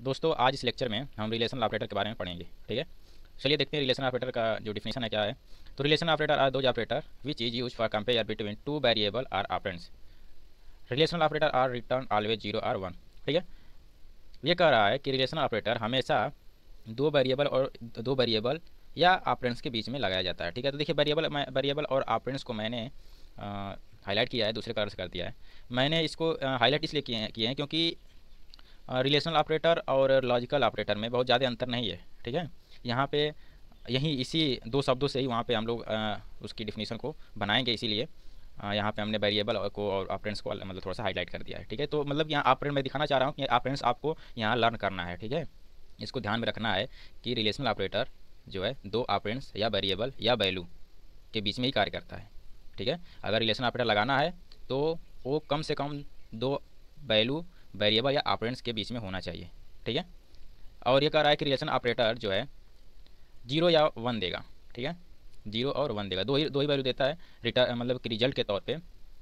दोस्तों आज इस लेक्चर में हम रिलेशनल ऑपरेटर के बारे में पढ़ेंगे। ठीक है, चलिए देखते हैं रिलेशनल ऑपरेटर का जो डिफिनेशन है क्या है। तो relational operator are those operator which is use for compare between two variable or operands. Relational operator are return always zero or one. ठीक है, ये कह रहा है कि रिलेशनल ऑपरेटर हमेशा दो वेरिएबल या ऑपरेंड्स के बीच में लगाया जाता है। ठीक है, तो देखिए वेरिएबल और ऑपरेंड्स को मैंने हाईलाइट किया है, दूसरे कलर से कर दिया है। मैंने इसको हाईलाइट इसलिए किए हैं क्योंकि रिलेशनल ऑपरेटर और लॉजिकल ऑपरेटर में बहुत ज़्यादा अंतर नहीं है। ठीक है, यहाँ पे यही इसी दो शब्दों से ही वहाँ पे हम लोग उसकी डिफिनीशन को बनाएंगे, इसीलिए यहाँ पे हमने वेरिएबल को और ऑपरेंड्स को मतलब थोड़ा सा हाईलाइट कर दिया है। ठीक है, तो मतलब यहाँ ऑपरेंड मैं दिखाना चाह रहा हूँ कि ऑपरेंड्स आपको यहाँ लर्न करना है। ठीक है, इसको ध्यान में रखना है कि रिलेशनल ऑपरेटर जो है दो ऑपरेंड्स या वेरिएबल या वैल्यू के बीच में ही कार्य करता है। ठीक है, अगर रिलेशन ऑपरेटर लगाना है तो वो कम से कम दो वैल्यू वेरिएबल या ऑपरेंड्स के बीच में होना चाहिए। ठीक है, और ये कह रहा है कि रिलेशन ऑपरेटर जो है जीरो या वन देगा। ठीक है, जीरो और वन देगा, दो ही वैल्यू देता है रिटर्न, मतलब कि रिजल्ट के तौर पे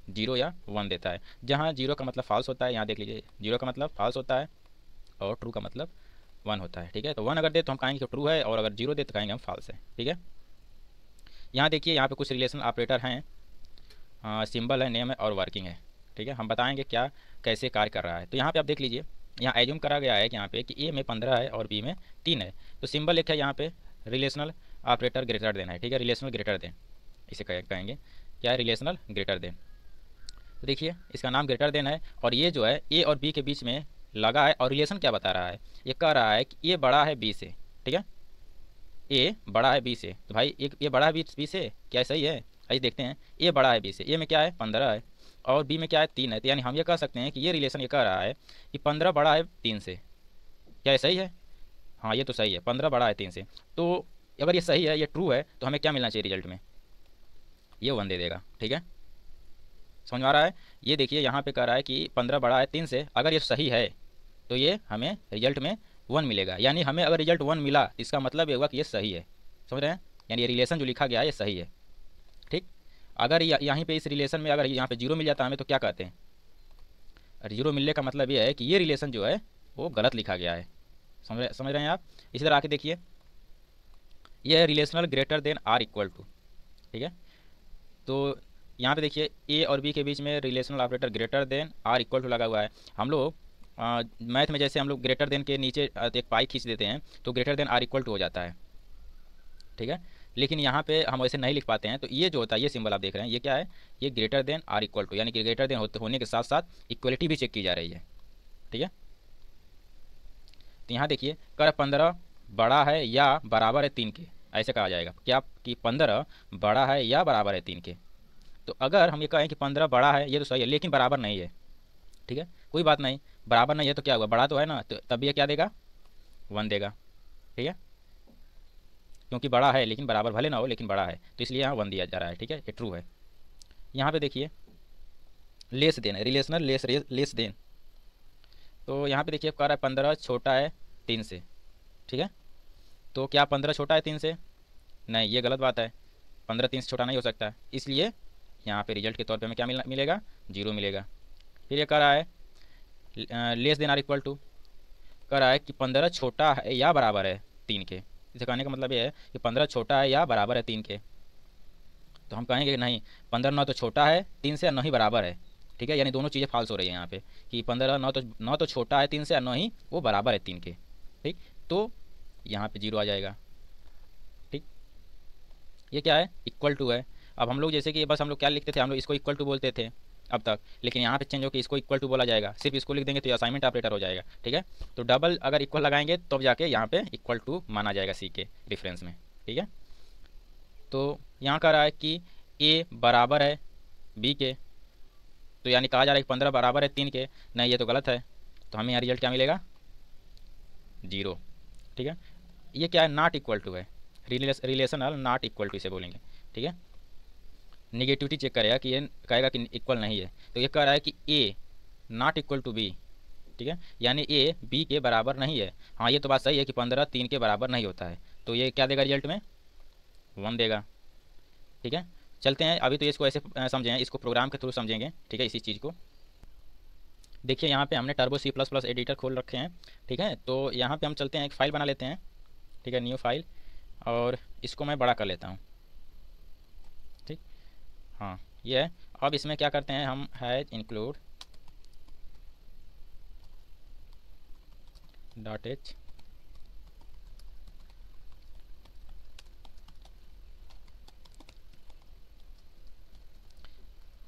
जीरो या वन देता है। जहाँ जीरो का मतलब फॉल्स होता है, यहाँ देख लीजिए जीरो का मतलब फॉल्स होता है और ट्रू का मतलब वन होता है। ठीक है, तो वन अगर दे तो हम कहेंगे कि ट्रू है, और अगर जीरो दे तो कहेंगे हम फॉल्स है। ठीक है, यहाँ देखिए यहाँ पे कुछ रिलेशन ऑपरेटर हैं, सिंबल है, नेम है और वर्किंग है। ठीक है, हम बताएंगे क्या कैसे कार्य कर रहा है। तो यहाँ पे आप देख लीजिए, यहाँ एज्यूम करा गया है कि यहाँ पे कि ए में 15 है और बी में 3 है। तो सिंबल एक है यहाँ पे रिलेशनल ऑपरेटर ग्रेटर देन है। ठीक है, रिलेशनल ग्रेटर देन इसे कहेंगे, क्या है, रिलेशनल ग्रेटर देन। तो देखिए इसका नाम ग्रेटर देन है, और ये जो है ए और बी के बीच में लगा है, और रिलेशन क्या बता रहा है, ये कह रहा है कि ए बड़ा है बी से। ठीक है, ए बड़ा है बी से, तो भाई एक ए बड़ा है बी से, क्या सही है? आइए देखते हैं, ए बड़ा है बी से, ए में क्या है 15 है और बी में क्या है 3 है। तो यानी हम ये कह सकते हैं कि ये रिलेशन ये कह रहा है कि 15 बड़ा है 3 से। क्या ये सही है? हाँ ये तो सही है, 15 बड़ा है 3 से। तो अगर ये सही है, ये ट्रू है, तो हमें क्या मिलना चाहिए रिजल्ट में? ये 1 दे देगा। ठीक है, समझ में आ रहा है? ये देखिए यहाँ पे कह रहा है कि 15 बड़ा है 3 से, अगर ये सही है तो ये हमें रिजल्ट में 1 मिलेगा। यानी हमें अगर रिजल्ट 1 मिला तो इसका मतलब ये होगा कि ये सही है। समझ रहे हैं? यानी ये रिलेशन जो लिखा गया है ये सही है। ठीक, अगर यहीं पे इस रिलेशन में अगर यहाँ पे जीरो मिल जाता है हमें, तो क्या कहते हैं? और जीरो मिलने का मतलब ये है कि ये रिलेशन जो है वो गलत लिखा गया है। समझ रहे हैं आप? इसी तरह आके देखिए, ये है relational greater than or equal to. ठीक है, तो यहाँ पे देखिए ए और बी के बीच में relational operator greater than or equal to लगा हुआ है। हम लोग मैथ में जैसे हम लोग ग्रेटर देन के नीचे एक पाई खींच देते हैं तो greater than or equal to हो जाता है। ठीक है, लेकिन यहाँ पे हम वैसे नहीं लिख पाते हैं, तो ये जो होता है, ये सिंबल आप देख रहे हैं, ये क्या है? ये greater than or equal to, यानी कि ग्रेटर देन होने के साथ साथ इक्वलिटी भी चेक की जा रही है। ठीक है, तो यहाँ देखिए कर 15 बड़ा है या बराबर है 3 के, ऐसे कहा जाएगा क्या कि 15 बड़ा है या बराबर है 3 के। तो अगर हम ये कहें कि 15 बड़ा है, ये तो सही है, लेकिन बराबर नहीं है। ठीक है, कोई बात नहीं, बराबर नहीं है तो क्या हुआ, बड़ा तो है ना, तो तब ये क्या देगा? 1 देगा। ठीक है, क्योंकि बड़ा है लेकिन बराबर भले ना हो, लेकिन बड़ा है, तो इसलिए यहाँ 1 दिया जा रहा है। ठीक है, ये ट्रू है। यहाँ पे देखिए लेस देन है, रिलेशनल लेस देन। तो यहाँ पे देखिए कह रहा है 15 छोटा है 3 से। ठीक है, तो क्या 15 छोटा है 3 से? नहीं, ये गलत बात है, 15 3 से छोटा नहीं हो सकता है, इसलिए यहाँ पे रिजल्ट के तौर पे हमें क्या मिलेगा? जीरो मिलेगा। फिर ये कह रहा है less than or equal to, कह रहा है कि 15 छोटा है या बराबर है 3 के। इसे कहने का मतलब ये है कि 15 छोटा है या बराबर है 3 के। तो हम कहेंगे कि नहीं, 15 न तो छोटा है 3 से और न ही बराबर है। ठीक है, यानी दोनों चीज़ें फाल्स हो रही है यहाँ पे, कि 15 न तो छोटा है 3 से और न ही वो बराबर है 3 के। ठीक, तो यहाँ पे जीरो आ जाएगा। ठीक, ये क्या है? इक्वल टू है। अब हम लोग जैसे कि बस हम लोग क्या लिखते थे, हम लोग इसको इक्वल टू बोलते थे अब तक, लेकिन यहाँ पे चेंज होकर इसको इक्वल टू बोला जाएगा। सिर्फ इसको लिख देंगे तो ये असाइनमेंट ऑपरेटर हो जाएगा। ठीक है, तो डबल अगर इक्वल लगाएंगे तब तो जाके यहाँ पे इक्वल टू माना जाएगा सी के डिफरेंस में। ठीक है, तो यहाँ कह रहा है कि ए बराबर है बी के, तो यानी कहा जा रहा है कि 15 बराबर है 3 के। नहीं, ये तो गलत है, तो हमें यहाँ रिजल्ट क्या मिलेगा? जीरो। ठीक है, ये क्या है? नॉट इक्वल टू है, रिलेशनल नॉट इक्वल टू इसे बोलेंगे। ठीक है, निगेटिविटी चेक करेगा कि ये कहेगा कि इक्वल नहीं है, तो ये कह रहा है कि ए नॉट इक्वल टू बी। ठीक है, यानी ए बी के बराबर नहीं है। हाँ ये तो बात सही है कि 15 3 के बराबर नहीं होता है, तो ये क्या देगा रिजल्ट में? 1 देगा। ठीक है, चलते हैं, अभी तो इसको ऐसे समझें, इसको प्रोग्राम के थ्रू समझेंगे। ठीक है, इसी चीज़ को देखिए यहाँ पे हमने टर्बो C++ एडिटर खोल रखे हैं, ठीक है। तो यहाँ पे हम चलते हैं, एक फ़ाइल बना लेते हैं, ठीक है, न्यू फाइल, और इसको मैं बड़ा कर लेता हूँ, ठीक। हाँ ये है। अब इसमें क्या करते हैं हम, हैज इंक्लूड .h,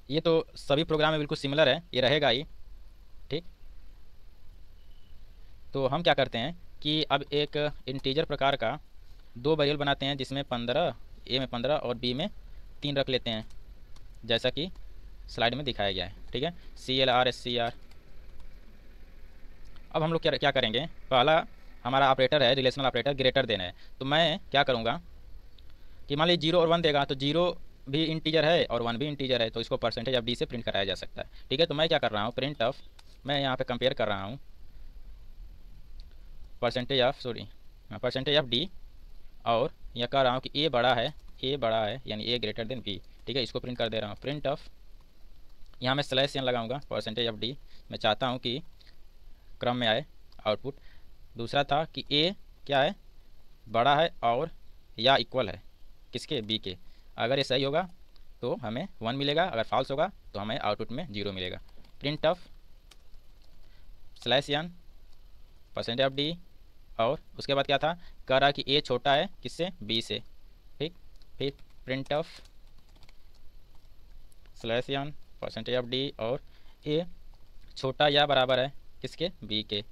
ये तो सभी प्रोग्राम में बिल्कुल सिमिलर है, ये रहेगा ही, ठीक। तो हम क्या करते हैं कि अब एक इंटीजर प्रकार का दो वेरिएबल बनाते हैं, जिसमें 15, ए में 15 और बी में 3 रख लेते हैं, जैसा कि स्लाइड में दिखाया गया है, ठीक है, CLR SCR। अब हम लोग क्या क्या करेंगे, पहला हमारा ऑपरेटर है रिलेशनल ऑपरेटर, ग्रेटर देन है। तो मैं क्या करूँगा कि मान लीजिए 0 और 1 देगा, तो 0 भी इंटीजर है और 1 भी इंटीजर है, तो इसको %d से प्रिंट कराया जा सकता है, ठीक है। तो मैं क्या कर रहा हूँ, प्रिंट ऑफ, मैं यहाँ पे कंपेयर कर रहा हूँ %d, और यह कह रहा हूँ कि ए बड़ा है यानी ए ग्रेटर देन बी, ठीक है। इसको प्रिंट कर दे रहा हूँ, प्रिंट ऑफ, यहाँ मैं /n लगाऊंगा, %d, मैं चाहता हूँ कि क्रम में आए आउटपुट। दूसरा था कि ए क्या है, बड़ा है और या इक्वल है किसके, बी के। अगर ये सही होगा तो हमें 1 मिलेगा, अगर फॉल्स होगा तो हमें आउटपुट में 0 मिलेगा। प्रिंट ऑफ /n %d, और उसके बाद क्या था, कह रहा कि ए छोटा है किससे, बी से, ठीक। फिर प्रिंट ऑफ /n %d, और ए छोटा या बराबर है किसके, बी के।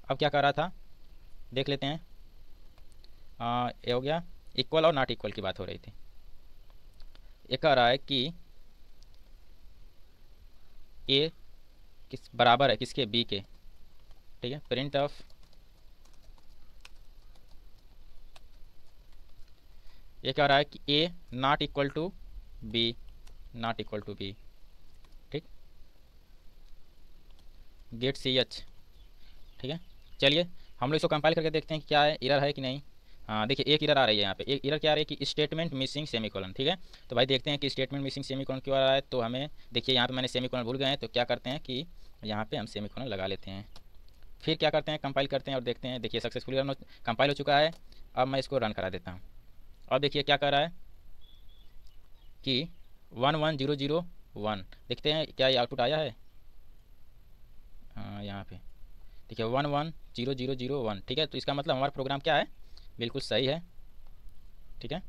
अब क्या कर रहा था देख लेते हैं, ये हो गया, इक्वल और नॉट इक्वल की बात हो रही थी। ये कह रहा है कि ए किस बराबर है किसके, बी के, ठीक है। प्रिंट ऑफ, ये कह रहा है कि ए नॉट इक्वल टू बी, ठीक। गेट CH, ठीक है। चलिए हम लोग इसको कंपाइल करके देखते हैं कि क्या है, एरर है कि नहीं। हाँ देखिए एक एरर आ रही है यहाँ पे, एक एरर क्या आ रही है कि स्टेटमेंट मिसिंग सेमीकोलन, ठीक है। तो भाई देखते हैं कि स्टेटमेंट मिसिंग सेमीकोलन क्यों आ रहा है। तो हमें देखिए यहाँ पे मैंने सेमीकोलन भूल गए हैं, तो क्या करते हैं कि यहाँ पे हम सेमीकोलन लगा लेते हैं। फिर क्या करते हैं, कंपाइल करते हैं और देखते हैं, देखिए सक्सेसफुली कंपाइल हो चुका है। अब मैं इसको रन करा देता हूँ। अब देखिए क्या कर रहा है कि 11001, देखते हैं क्या ये आउटपुट आया है। हाँ यहाँ पे देखिए 11001, ठीक है। तो इसका मतलब हमारा प्रोग्राम क्या है, बिल्कुल सही है, ठीक है।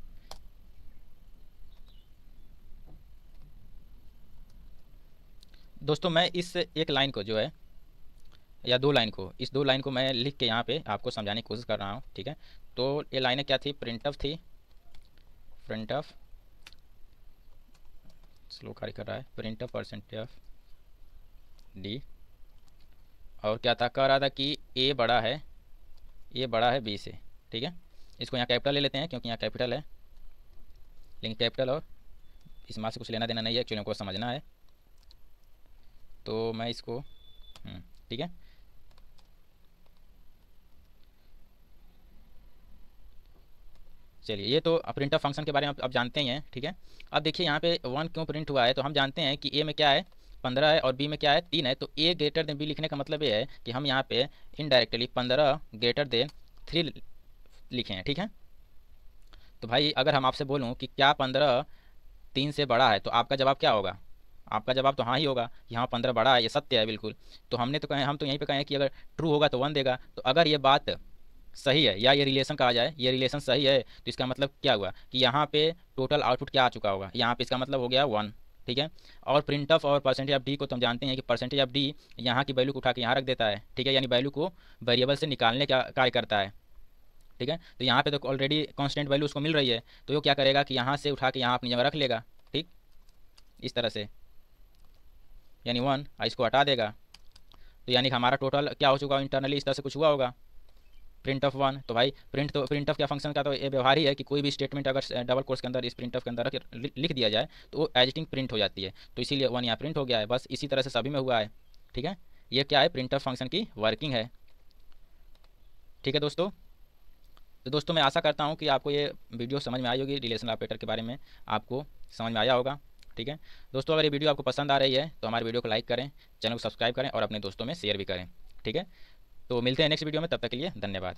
दोस्तों मैं इस एक लाइन को जो है, या दो लाइन को, इस दो लाइन को मैं लिख के यहाँ पे आपको समझाने की कोशिश कर रहा हूँ, ठीक है। तो ये लाइनें क्या थी, प्रिंट ऑफ थी, प्रिंट ऑफ, स्लो कार्य कर रहा है, प्रिंट ऑफ %d, और क्या था, कह रहा था कि ए बड़ा है बी से, ठीक है। इसको यहाँ कैपिटल ले लेते हैं क्योंकि यहाँ कैपिटल है, लेकिन कैपिटल और स्मॉल से कुछ लेना देना नहीं है, एक्चुअली हमको समझना है। तो मैं इसको ठीक है। चलिए ये तो प्रिंट ऑफ फंक्शन के बारे में अब जानते ही हैं, ठीक है। अब देखिए यहाँ पे 1 क्यों प्रिंट हुआ है, तो हम जानते हैं कि ए में क्या है, 15 है, और बी में क्या है, 3 है। तो ए ग्रेटर देन बी लिखने का मतलब ये है कि हम यहाँ पे इनडायरेक्टली 15 ग्रेटर देन 3 लिखे हैं, ठीक है। तो भाई अगर हम आपसे बोलूँ कि क्या 15 3 से बड़ा है, तो आपका जवाब क्या होगा, आपका जवाब तो हाँ ही होगा, यहाँ 15 बड़ा है, ये सत्य है बिल्कुल। तो हमने तो कहे, हम तो यहीं पे कहें कि अगर ट्रू होगा तो 1 देगा। तो अगर ये बात सही है, या ये रिलेशन कहा जाए, ये रिलेशन सही है, तो इसका मतलब क्या हुआ कि यहाँ पे टोटल आउटपुट क्या आ चुका होगा, यहाँ पे इसका मतलब हो गया 1, ठीक है। और प्रिंट ऑफ और %d को तो हम जानते हैं कि %d यहाँ की वैल्यू को उठा के यहाँ रख देता है, ठीक है, यानी वैल्यू को वेरिएबल से निकालने का कार्य करता है, ठीक है। तो यहाँ पे तो ऑलरेडी कांस्टेंट वैल्यू उसको मिल रही है, तो वो क्या करेगा कि यहाँ से उठा के यहाँ अपनी जगह रख लेगा, ठीक, इस तरह से, यानी 1, इसको हटा देगा। तो यानी कि हमारा टोटल क्या हो चुका, इंटरनली इस तरह से कुछ हुआ होगा, प्रिंट ऑफ 1। तो भाई प्रिंट ऑफ क्या फंक्शन का तो ये व्यवहार ही है कि कोई भी स्टेटमेंट अगर डबल कोर्स के अंदर इस प्रिंट ऑफ के अंदर लिख दिया जाए तो वो एजिटिंग प्रिंट हो जाती है। तो इसीलिए 1 यहाँ प्रिंट हो गया है, बस इसी तरह से सभी में हुआ है, ठीक है। ये क्या है, प्रिंट ऑफ फंक्शन की वर्किंग है, ठीक है दोस्तों। तो दोस्तों मैं आशा करता हूँ कि आपको ये वीडियो समझ में आई होगी, रिलेशनल ऑपरेटर के बारे में आपको समझ में आया होगा। ठीक है दोस्तों, अगर ये वीडियो आपको पसंद आ रही है तो हमारे वीडियो को लाइक करें, चैनल को सब्सक्राइब करें और अपने दोस्तों में शेयर भी करें। ठीक है, तो मिलते हैं नेक्स्ट वीडियो में, तब तक के लिए धन्यवाद।